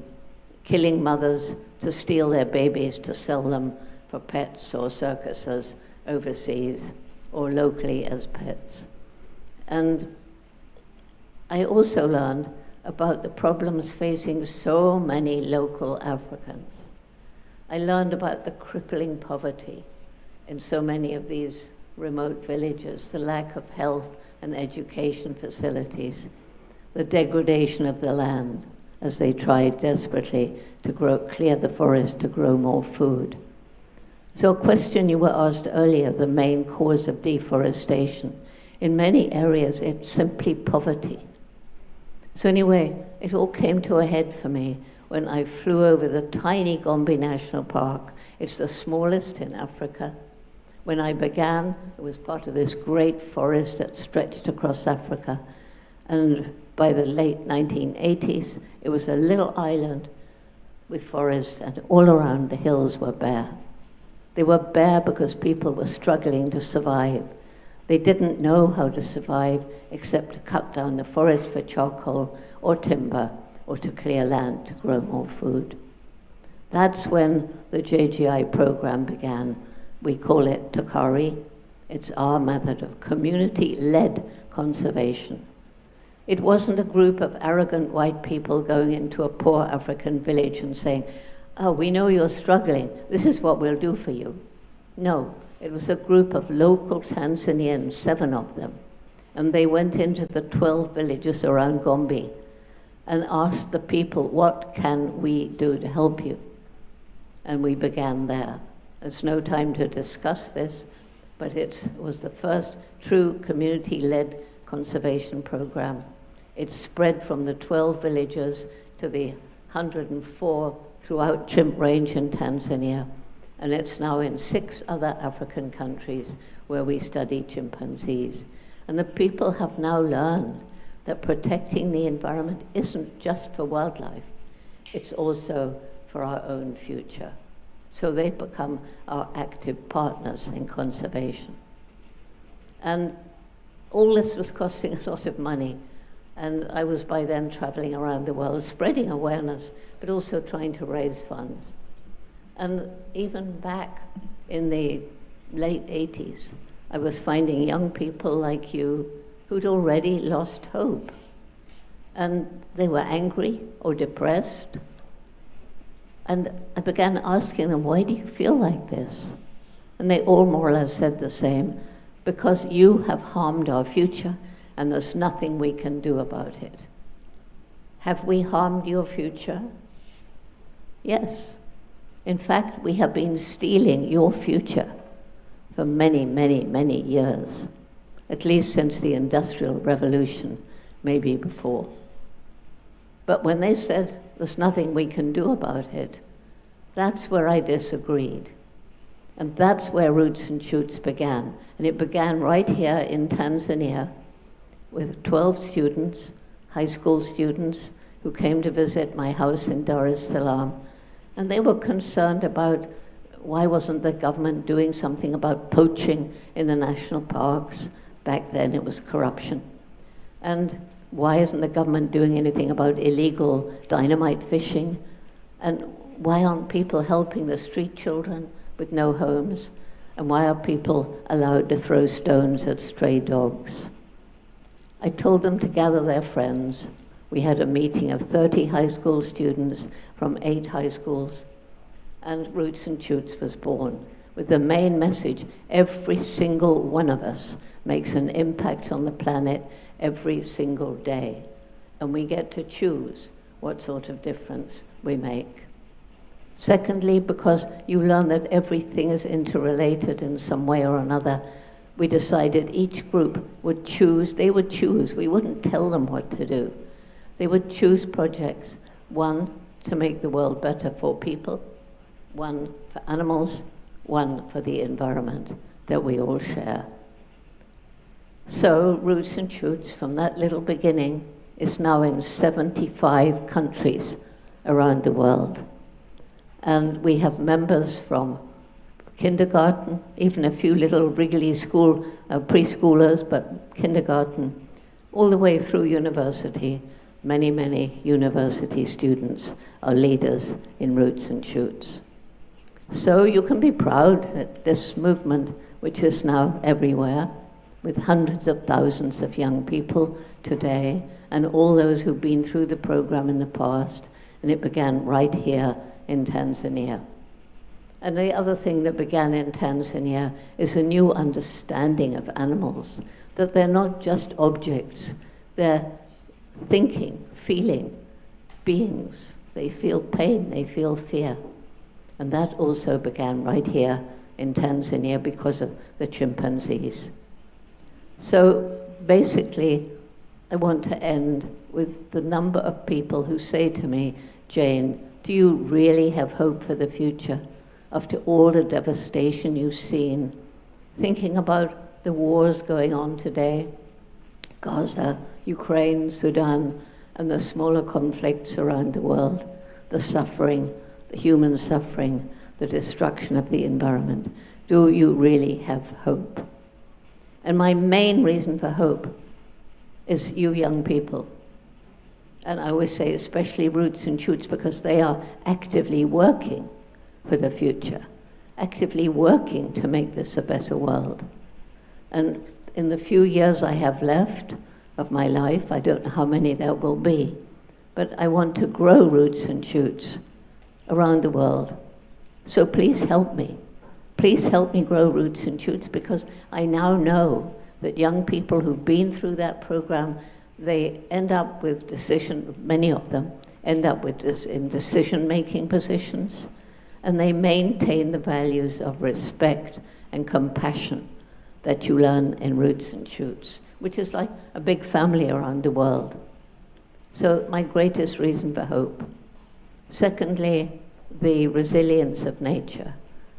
killing mothers to steal their babies to sell them for pets or circuses overseas or locally as pets. And I also learned about the problems facing so many local Africans. I learned about the crippling poverty in so many of these remote villages, the lack of health and education facilities, the degradation of the land as they tried desperately to clear the forest to grow more food. So a question you were asked earlier, the main cause of deforestation. In many areas, it's simply poverty. So anyway, it all came to a head for me when I flew over the tiny Gombe National Park. It's the smallest in Africa. When I began, it was part of this great forest that stretched across Africa. And by the late 1980s, it was a little island with forest, and all around the hills were bare. They were bare because people were struggling to survive. They didn't know how to survive except to cut down the forest for charcoal or timber or to clear land to grow more food. That's when the JGI program began. We call it Takari. It's our method of community-led conservation. It wasn't a group of arrogant white people going into a poor African village and saying, "Oh, we know you're struggling. This is what we'll do for you." No, it was a group of local Tanzanians, 7 of them. And they went into the 12 villages around Gombe and asked the people, "What can we do to help you?" And we began there. There's no time to discuss this, but it was the first true community-led conservation program. It spread from the 12 villages to the 104 throughout Chimp Range in Tanzania, and it's now in 6 other African countries where we study chimpanzees. And the people have now learned that protecting the environment isn't just for wildlife, it's also for our own future. So they become our active partners in conservation. And all this was costing a lot of money. And I was by then traveling around the world, spreading awareness, but also trying to raise funds. And even back in the late 80s, I was finding young people like you who'd already lost hope. And they were angry or depressed. And I began asking them, "Why do you feel like this?" And they all more or less said the same: "Because you have harmed our future, and there's nothing we can do about it." Have we harmed your future? Yes. In fact, we have been stealing your future for many, many, many years, at least since the Industrial Revolution, maybe before. But when they said there's nothing we can do about it, that's where I disagreed. And that's where Roots and Shoots began. And it began right here in Tanzania with 12 students, high school students, who came to visit my house in Dar es Salaam. And they were concerned about why wasn't the government doing something about poaching in the national parks? Back then it was corruption. And why isn't the government doing anything about illegal dynamite fishing? And why aren't people helping the street children with no homes? And why are people allowed to throw stones at stray dogs? I told them to gather their friends. We had a meeting of 30 high school students from 8 high schools, and Roots and Shoots was born with the main message: every single one of us makes an impact on the planet every single day, and we get to choose what sort of difference we make. Secondly, because you learn that everything is interrelated in some way or another, we decided each group would choose, we wouldn't tell them what to do. They would choose projects, one to make the world better for people, one for animals, one for the environment that we all share. So Roots and Shoots, from that little beginning, is now in 75 countries around the world. And we have members from kindergarten, even a few little Wrigley school preschoolers, but kindergarten, all the way through university. Many, many university students are leaders in Roots and Shoots. So you can be proud that this movement, which is now everywhere, with hundreds of thousands of young people today, and all those who've been through the program in the past, and it began right here in Tanzania. And the other thing that began in Tanzania is a new understanding of animals, that they're not just objects, they're thinking, feeling beings. They feel pain, they feel fear. And that also began right here in Tanzania because of the chimpanzees. So basically, I want to end with the number of people who say to me, "Jane, do you really have hope for the future after all the devastation you've seen?" Thinking about the wars going on today, Gaza, Ukraine, Sudan, and the smaller conflicts around the world, the suffering, the human suffering, the destruction of the environment. Do you really have hope? And my main reason for hope is you young people. And I always say especially Roots and Shoots, because they are actively working for the future, actively working to make this a better world. And in the few years I have left of my life, I don't know how many there will be, but I want to grow Roots and Shoots around the world. So please help me. Please help me grow Roots and Shoots, because I now know that young people who've been through that program, they end up with many of them end up with in decision-making positions, and they maintain the values of respect and compassion that you learn in Roots and Shoots, which is like a big family around the world. So my greatest reason for hope. Secondly, the resilience of nature.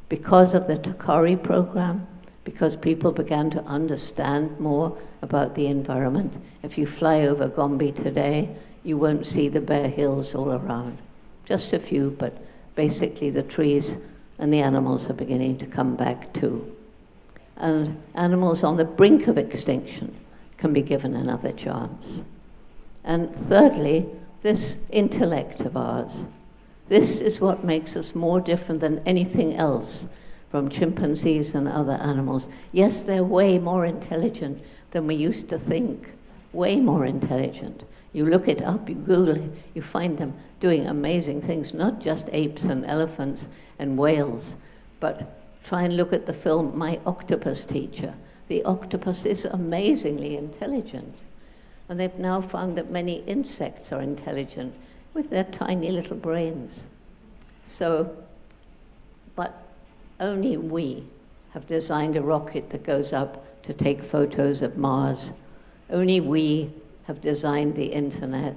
Because of the Takari program, because people began to understand more about the environment. If you fly over Gombe today, you won't see the bare hills all around. Just a few, but basically the trees and the animals are beginning to come back too. And animals on the brink of extinction can be given another chance. And thirdly, this intellect of ours. This is what makes us more different than anything else from chimpanzees and other animals. Yes, they're way more intelligent than we used to think, way more intelligent. You look it up, you Google it, you find them doing amazing things, not just apes and elephants and whales, but try and look at the film My Octopus Teacher. The octopus is amazingly intelligent. And they've now found that many insects are intelligent with their tiny little brains. So, but only we have designed a rocket that goes up to take photos of Mars. Only we have designed the internet.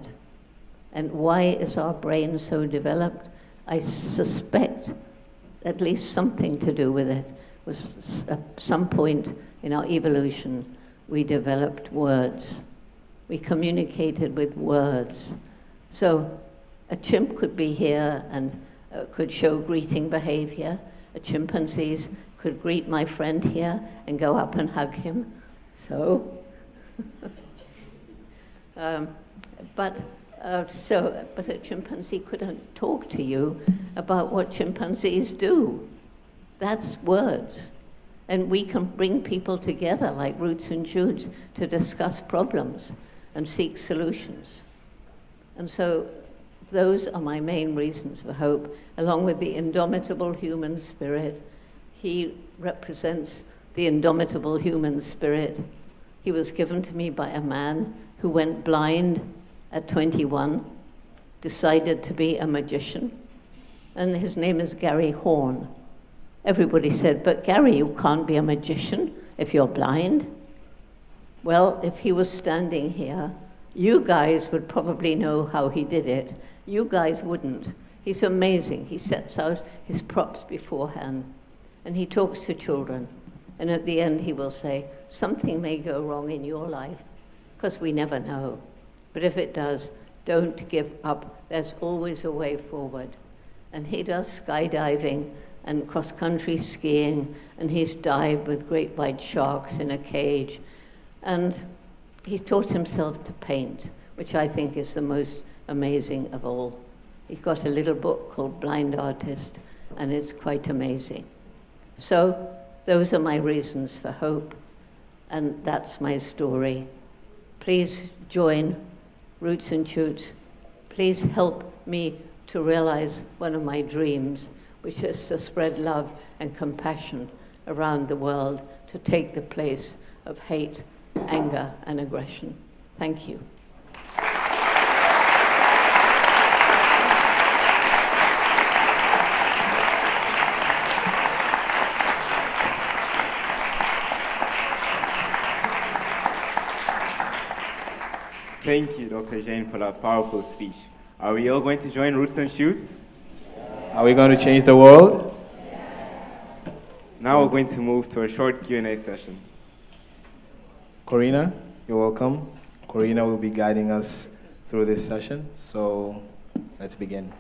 And why is our brain so developed? I suspect at least something to do with it was at some point in our evolution, we developed words. We communicated with words. So a chimp could be here and could show greeting behavior. A chimpanzee could greet my friend here and go up and hug him. So, but a chimpanzee couldn't talk to you about what chimpanzees do. That's words. And we can bring people together like Roots and Shoots to discuss problems and seek solutions. And so those are my main reasons for hope, along with the indomitable human spirit. He represents the indomitable human spirit. He was given to me by a man who went blind at 21, decided to be a magician, and his name is Gary Horn. Everybody said, but Gary, you can't be a magician if you're blind. Well, if he was standing here, you guys would probably know how he did it. You guys wouldn't. He's amazing. He sets out his props beforehand, and he talks to children. And at the end, he will say, something may go wrong in your life, because we never know. But if it does, don't give up. There's always a way forward. And he does skydiving and cross-country skiing, and he's dived with great white sharks in a cage. And he taught himself to paint, which I think is the most amazing of all. He's got a little book called Blind Artist, and it's quite amazing. So those are my reasons for hope, and that's my story. Please join Roots and Shoots. Please help me to realize one of my dreams, which is to spread love and compassion around the world, to take the place of hate, anger, and aggression. Thank you. Thank you, Dr. Jane, for that powerful speech. Are we all going to join Roots and Shoots? Are we going to change the world? Now we're going to move to a short Q&A session. Corina, you're welcome. Corina will be guiding us through this session, so let's begin.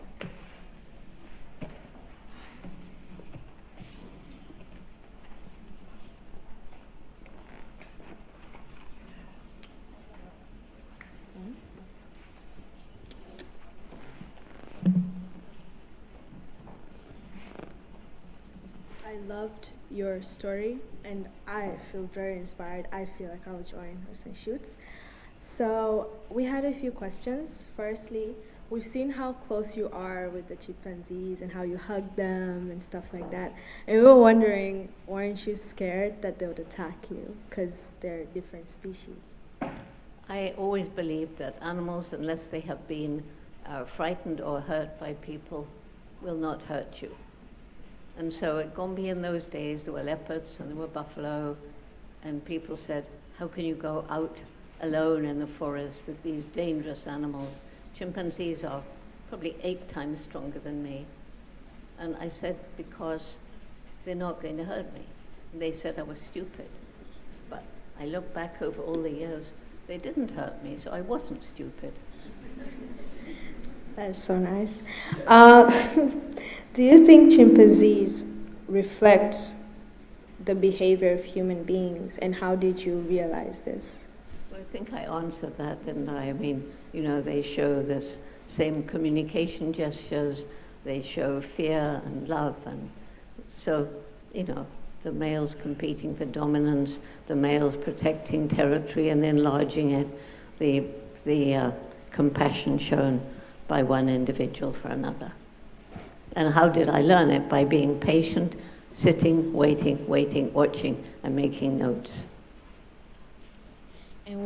loved your story, and I feel very inspired. I feel like I'll join Hoops and Shoots. So we had a few questions. Firstly, we've seen how close you are with the chimpanzees and how you hug them and stuff like that. And we were wondering, weren't you scared that they would attack you because they're different species? I always believed that animals, unless they have been frightened or hurt by people, will not hurt you. And so at Gombe in those days, there were leopards and there were buffalo, and people said, how can you go out alone in the forest with these dangerous animals? Chimpanzees are probably 8 times stronger than me. And I said, because they're not going to hurt me. And they said I was stupid. But I look back over all the years, they didn't hurt me, so I wasn't stupid. That is so nice. Do you think chimpanzees reflect the behavior of human beings, and how did you realize this? Well, I think I answered that, didn't I? I mean, you know, they show this same communication gestures, they show fear and love, and so, you know, the males competing for dominance, the males protecting territory and enlarging it, the compassion shown by one individual for another. And how did I learn it? By being patient, sitting, waiting, watching, and making notes. And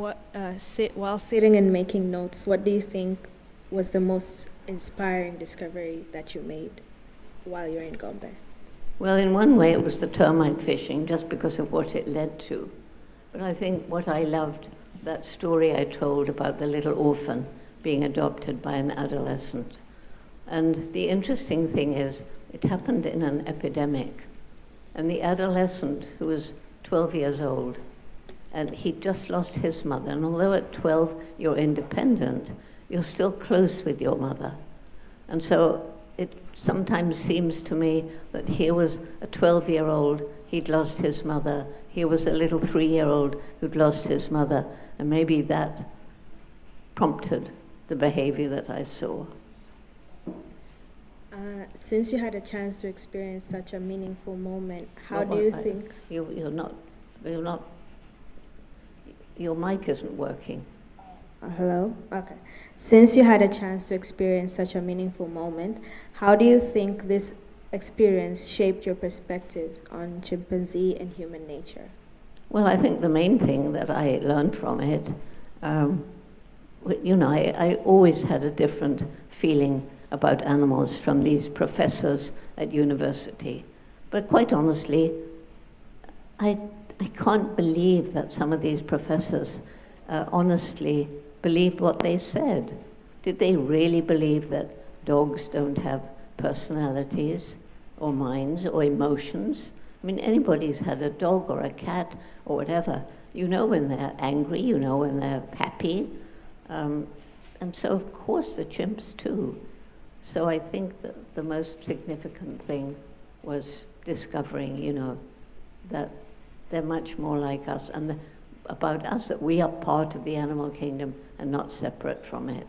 while sitting and making notes, what do you think was the most inspiring discovery that you made while you're in Gombe? Well, in one way, it was the termite fishing, just because of what it led to. But I think what I loved, that story I told about the little orphan being adopted by an adolescent. And the interesting thing is, it happened in an epidemic. And the adolescent, who was 12 years old, and he'd just lost his mother. And although at 12 you're independent, you're still close with your mother. And so it sometimes seems to me that here was a 12-year-old, he'd lost his mother. Here was a little 3-year-old who'd lost his mother. And maybe that prompted the behavior that I saw. Since you had a chance to experience such a meaningful moment, how do you think... You're not, your mic isn't working. Hello? Okay. Since you had a chance to experience such a meaningful moment, how do you think this experience shaped your perspectives on chimpanzee and human nature? Well, I think the main thing that I learned from it, you know, I always had a different feeling about animals from these professors at university. But quite honestly, I can't believe that some of these professors honestly believed what they said. Did they really believe that dogs don't have personalities or minds or emotions? I mean, anybody's had a dog or a cat or whatever. You know when they're angry, you know when they're happy. And so, of course, the chimps too. So I think that the most significant thing was discovering, you know, that they're much more like us, and about us, that we are part of the animal kingdom and not separate from it.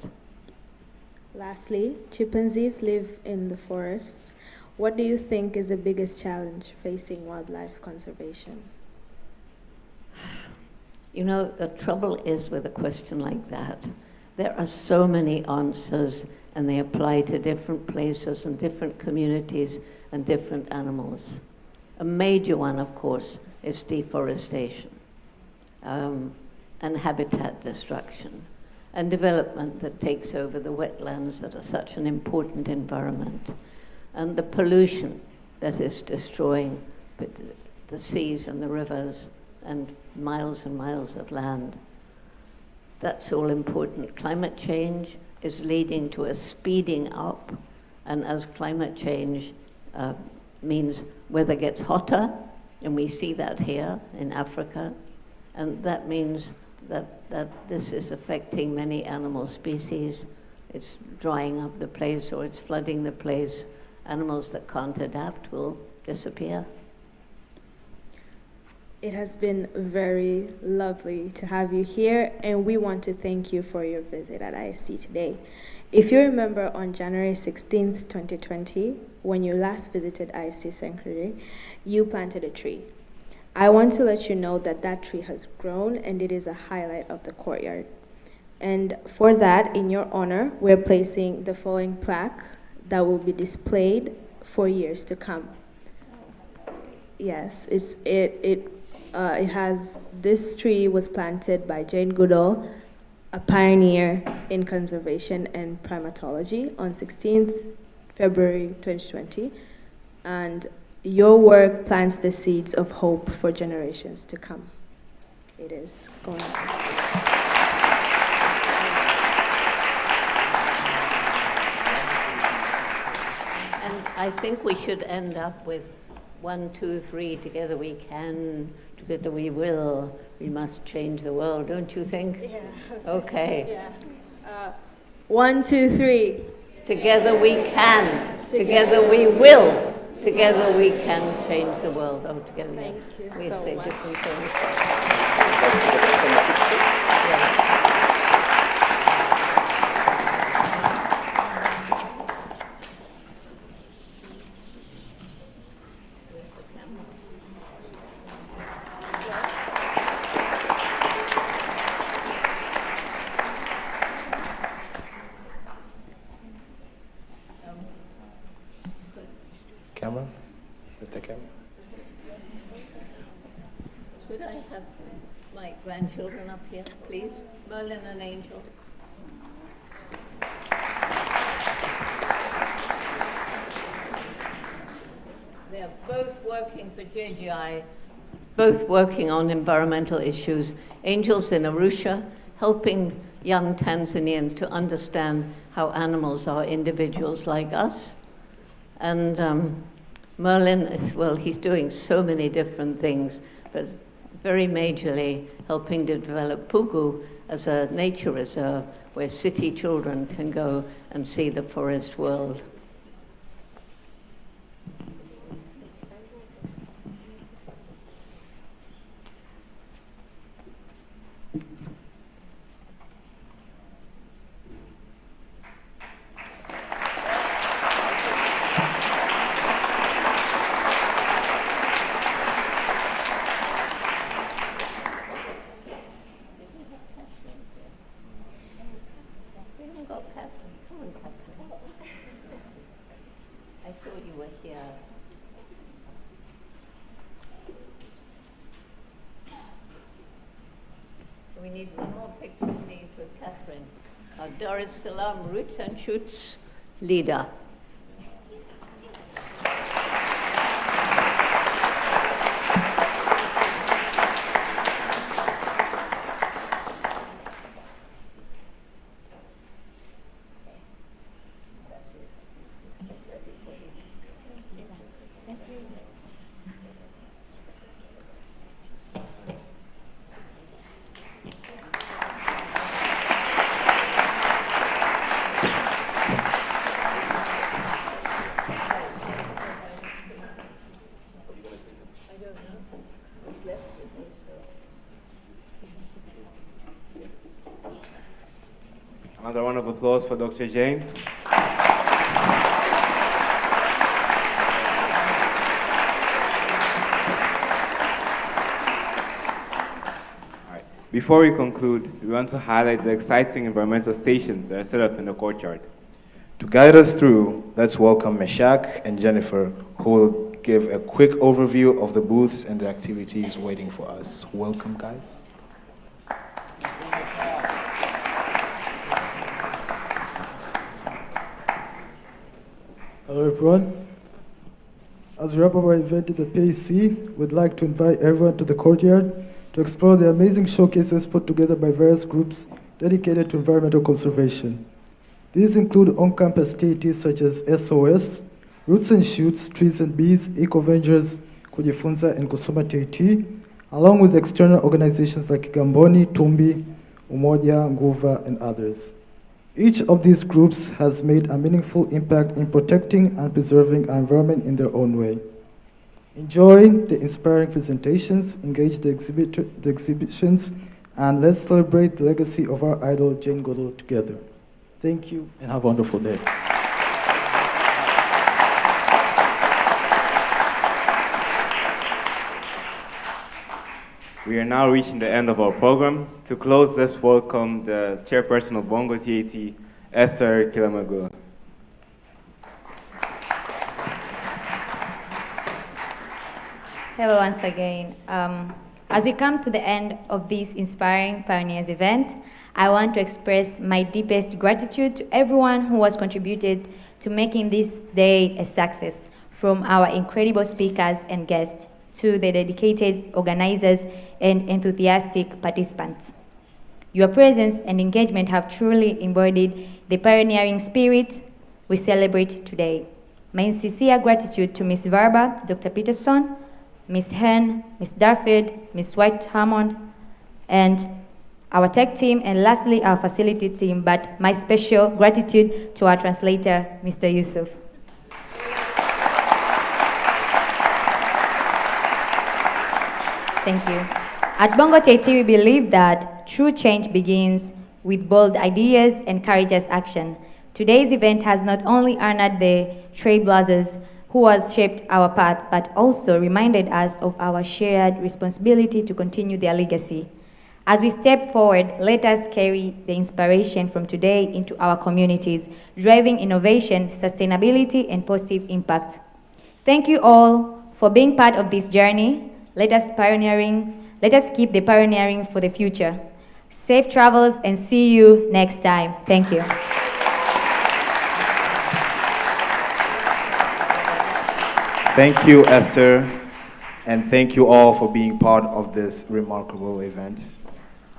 Lastly, chimpanzees live in the forests. What do you think is the biggest challenge facing wildlife conservation? You know, the trouble is with a question like that, there are so many answers, and they apply to different places and different communities and different animals. A major one, of course, is deforestation and habitat destruction and development that takes over the wetlands that are such an important environment, and the pollution that is destroying the seas and the rivers and miles of land. That's all important. Climate change is leading to a speeding up, and as climate change means weather gets hotter, and we see that here in Africa, and that means that this is affecting many animal species. It's drying up the place, or it's flooding the place. Animals that can't adapt will disappear. It has been very lovely to have you here, and we want to thank you for your visit at IST today. If you remember on January 16th, 2020, when you last visited IST Sanctuary, you planted a tree. I want to let you know that that tree has grown and it is a highlight of the courtyard. And for that, in your honor, we're placing the following plaque that will be displayed for years to come. Yes, it has, this tree was planted by Jane Goodall, a pioneer in conservation and primatology, on 16th February 2020. And your work plants the seeds of hope for generations to come. It is going to. And I think we should end up with 1, 2, 3, together we can, together we will, we must change the world, don't you think? Yeah. Okay. Yeah. 1, 2, 3. Together we can, together we will, together we can change the world. Oh, together. Thank you we so say much. different things. Camera? Mr. Camera? Could I have my grandchildren up here, please? Merlin and Angel. They're both working for JGI, both working on environmental issues. Angel's in Arusha, helping young Tanzanians to understand how animals are individuals like us. And Merlin is, well, he's doing so many different things, but very majorly helping to develop Pugu as a nature reserve where city children can go and see the forest world. I thought you were here. We need one more picture, please, with Catherine, our Dar es Salaam Roots and Shoots leader. Another round of applause for Dr. Jane. Before we conclude, we want to highlight the exciting environmental stations that are set up in the courtyard. To guide us through, let's welcome Meshach and Jennifer, who will give a quick overview of the booths and the activities waiting for us. Welcome, guys. Hello, everyone. As we wrap up our event at the PAC, we'd like to invite everyone to the courtyard to explore the amazing showcases put together by various groups dedicated to environmental conservation. These include on-campus activities such as SOS, Roots and Shoots, Trees and Bees, Eco-Vengers, Kujifunza, and Kusoma TT, along with external organizations like Gamboni, Tumbi, Umoja, Nguva, and others. Each of these groups has made a meaningful impact in protecting and preserving our environment in their own way. Enjoy the inspiring presentations, engage the exhibitions, and let's celebrate the legacy of our idol, Jane Goodall, together. Thank you, and have a wonderful day. We are now reaching the end of our program. To close, let's welcome the chairperson of Bongo TAT, Esther Kilamagula. Hello once again. As we come to the end of this Inspiring Pioneers event, I want to express my deepest gratitude to everyone who has contributed to making this day a success, from our incredible speakers and guests to the dedicated organizers and enthusiastic participants. Your presence and engagement have truly embodied the pioneering spirit we celebrate today. My sincere gratitude to Ms. Varba, Dr. Peterson, Ms. Hen, Ms. Darford, Ms. White Hammond, and our tech team, and lastly, our facility team, but my special gratitude to our translator, Mr. Yusuf. Thank you. At Bongo TAT, we believe that true change begins with bold ideas and courageous action. Today's event has not only honored the trailblazers who has shaped our path, but also reminded us of our shared responsibility to continue their legacy. As we step forward, let us carry the inspiration from today into our communities, driving innovation, sustainability, and positive impact. Thank you all for being part of this journey. Let us keep the pioneering for the future. Safe travels and see you next time. Thank you. Thank you, Esther, and thank you all for being part of this remarkable event.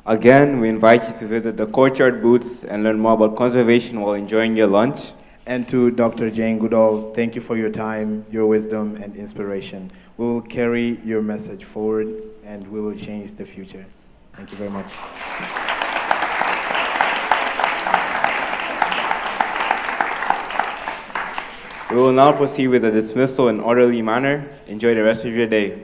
Again, we invite you to visit the courtyard booths and learn more about conservation while enjoying your lunch. And to Dr. Jane Goodall, thank you for your time, your wisdom, and inspiration. We will carry your message forward, and we will change the future. Thank you very much. We will now proceed with the dismissal in orderly manner. Enjoy the rest of your day.